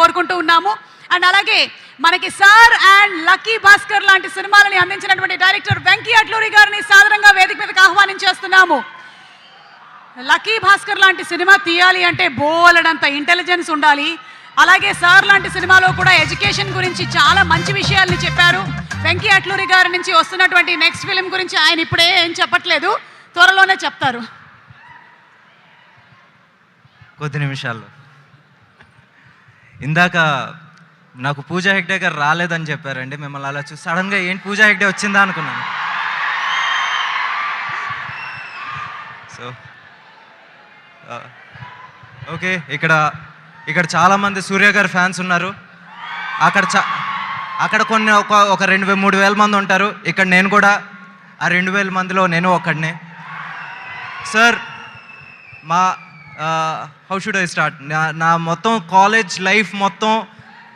కోరుకుంటూ ఉన్నాము. అండ్ అలాగే మనకి సార్ అండ్ లక్కీ భాస్కర్ లాంటి సినిమాలని అందించినటువంటి డైరెక్టర్ వెంకీ అట్లూరి గారిని సాదరంగా వేదిక మీదకి ఆహ్వానించేస్తున్నాము. లక్కీ భాస్కర్ లాంటి సినిమా తీయాలి అంటే బోలెడంత ఇంటెలిజెన్స్ ఉండాలి. అలాగే సార్ లాంటి సినిమాలో కూడా ఎడ్యుకేషన్ గురించి చాలా మంచి విషయాల్ని చెప్పారు. వెంకీ అట్లూరి గారి నుంచి వస్తున్నటువంటి నెక్స్ట్ ఫిలిం గురించి ఆయన ఇప్పుడే ఏం చెప్పట్లేదు, త్వరలోనే చెప్తారు. కొద్ది నిమిషాల్లో. ఇందాక నాకు పూజా హెగ్డే గారు రాలేదని చెప్పారండి. మిమ్మల్ని అలా చూసి సడన్గా ఏంటి పూజా హెగ్డే వచ్చిందా అనుకున్నాను. సో ఓకే, ఇక్కడ చాలామంది సూర్య గారి ఫ్యాన్స్ ఉన్నారు. అక్కడ కొన్ని ఒక 2,000-3,000 మంది ఉంటారు. ఇక్కడ నేను కూడా ఆ 2,000 మందిలో నేను ఒకడినే. సార్, మా హౌ షుడ్ ఐ స్టార్ట్? నా మొత్తం కాలేజ్ లైఫ్ మొత్తం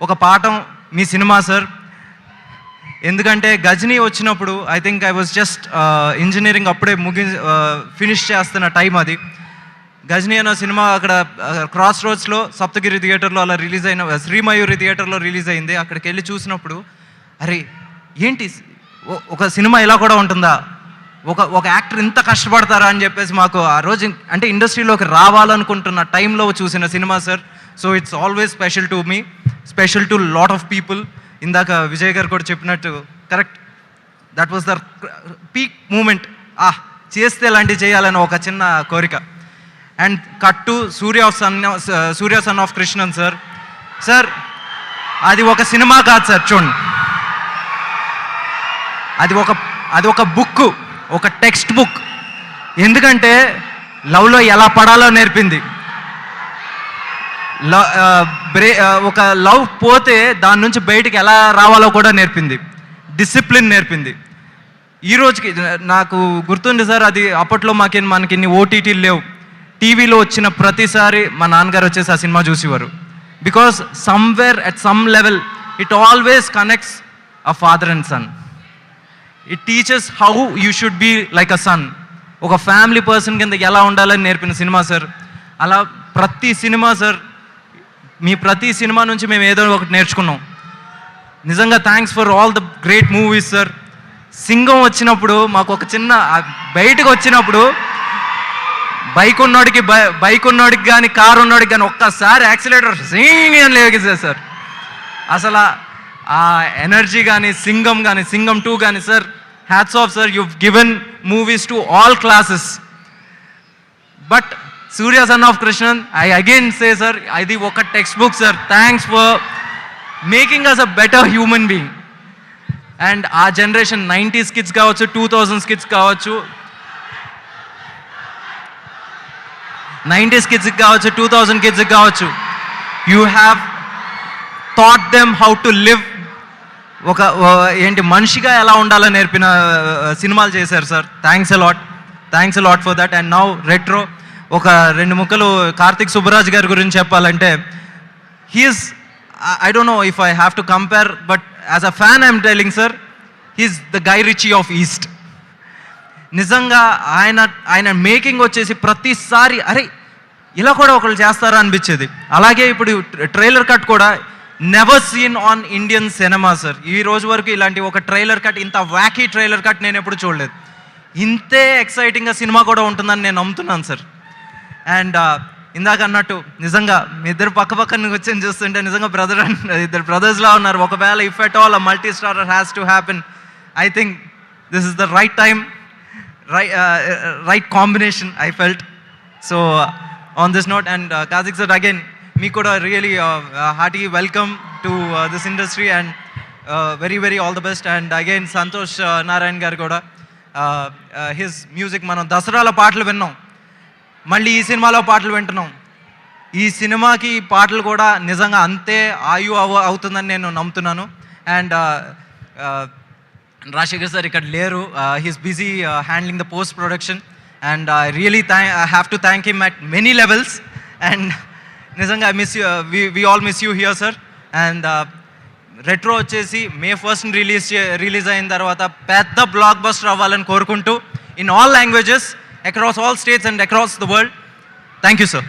ఒక పాఠం మీ సినిమా సార్. ఎందుకంటే గజనీ వచ్చినప్పుడు I think I was just engineering అప్పుడే ఫినిష్ చేస్తున్న టైం అది. గజనీ అన్న సినిమా అక్కడ క్రాస్ రోడ్స్లో సప్తగిరి థియేటర్లో అలా రిలీజ్ అయిన, శ్రీమయూరి థియేటర్లో రిలీజ్ అయింది. అక్కడికి వెళ్ళి చూసినప్పుడు అరే ఏంటి ఒక సినిమా ఇలా కూడా ఉంటుందా, ఒక యాక్టర్ ఇంత కష్టపడతారా అని చెప్పేసి మాకు ఆ రోజు అంటే ఇండస్ట్రీలోకి రావాలనుకుంటున్న టైంలో చూసిన సినిమా sir. So it's always special to me, special to lot of people. ఇందాక విజయ్ గారు కూడా చెప్పినట్టు correct, that was the peak moment. చేస్తే ఇలాంటివి చేయాలని ఒక చిన్న కోరిక. And cut to Surya son of Krishnan sir. Sir, అది ఒక సినిమా కాదు సార్, చూడండి, అది ఒక బుక్, ఒక టెక్స్ట్ బుక్. ఎందుకంటే లవ్లో ఎలా పడాలో నేర్పింది. ఒక లవ్ పోతే దాని నుంచి బయటికి ఎలా రావాలో కూడా నేర్పింది. డిసిప్లిన్ నేర్పింది. ఈ రోజుకి నాకు గుర్తుంది సార్, అది అప్పట్లో మనకి ఇన్ని ఓటీటీలు లేవు. టీవీలో వచ్చిన ప్రతిసారి మా నాన్నగారు వచ్చేసి ఆ సినిమా చూసేవారు. Because somewhere at some level it always connects a father and son. It teachers how you should be like a son. ఒక ఫ్యామిలీ పర్సన్ కింద ఎలా ఉండాలని నేర్పిన సినిమా సార్. అలా ప్రతి సినిమా సార్, మీ ప్రతి సినిమా నుంచి మేము ఏదో ఒకటి నేర్చుకున్నాం. నిజంగా thanks for all the great movies sir. Singam వచ్చినప్పుడు మాకు ఒక చిన్న బయటకు వచ్చినప్పుడు బైక్ ఉన్నోడికి కానీ కారు ఉన్నోడికి కానీ ఒక్కసారి యాక్సిలేటర్ సింగ్ అని లేగేసారు సార్. అసలు ఆ ఎనర్జీ కానీ సింగం 2 కానీ sir, hats off sir. you've given movies to all classes. But Surya Son of Krishnan, I again say sir, అది ఒక text book sir. Thanks for making us a better human being. And ఆ generation 90s kids కావచ్చు, 2000s kids కావచ్చు, 90s కిడ్స్కి కావచ్చు, 2000 కిడ్స్కి కావచ్చు, you have thought them how to live. మనిషిగా ఎలా ఉండాలని నేర్పిన సినిమాలు చేశారు sir. Thanks a lot for that. And now Retro, ఒక 2 ముక్కలు కార్తిక్ సుబ్బరాజ్ గారి గురించి చెప్పాలంటే, he's, I don't know if I have to compare, but as a fan I'm telling sir, he's the Guy Ritchie of East. నిజంగా ఆయన making వచ్చేసి ప్రతిసారి అరే ఇలా కూడా ఒకళ్ళు చేస్తారా అనిపించేది. అలాగే ఇప్పుడు ట్రైలర్ కట్ కూడా never seen on Indian cinema sir. ఈ రోజు వరకు ఇలాంటి ఒక ట్రైలర్ కట్, ఇంత వ్యాకీ ట్రైలర్ కట్ నేను ఎప్పుడు చూడలేదు. ఇంతే ఎక్సైటింగ్గా సినిమా కూడా ఉంటుందని నేను నమ్ముతున్నాను సార్. అండ్ ఇందాక అన్నట్టు నిజంగా మీ ఇద్దరు పక్కన వచ్చి చూస్తుంటే నిజంగా ఇద్దరు బ్రదర్స్లా ఉన్నారు. ఒకవేళ if at all a multi starrer has to happen, I think this is the right time, right combination I felt. So on this note, and Karthik sir, again me kuda really hearty welcome to this industry, and very all the best. And again Santosh Narayan garu kuda his music మనం దసరాలో పాటలు విన్నాం, మళ్ళీ ఈ సినిమాలో పాటలు వింటున్నాం. ఈ సినిమాకి పాటలు కూడా నిజంగా అంతే అవుతుందని నేను నమ్ముతున్నాను. And Rashikar sir ikkada leru, he's busy handling the post production, and I really have to thank him at many levels. And nizanga I miss you, we all miss you here sir. And retro vachesi May 1st release ayin tarvata pedda blockbuster avvalani korukuntu in all languages across all states and across the world. Thank you sir.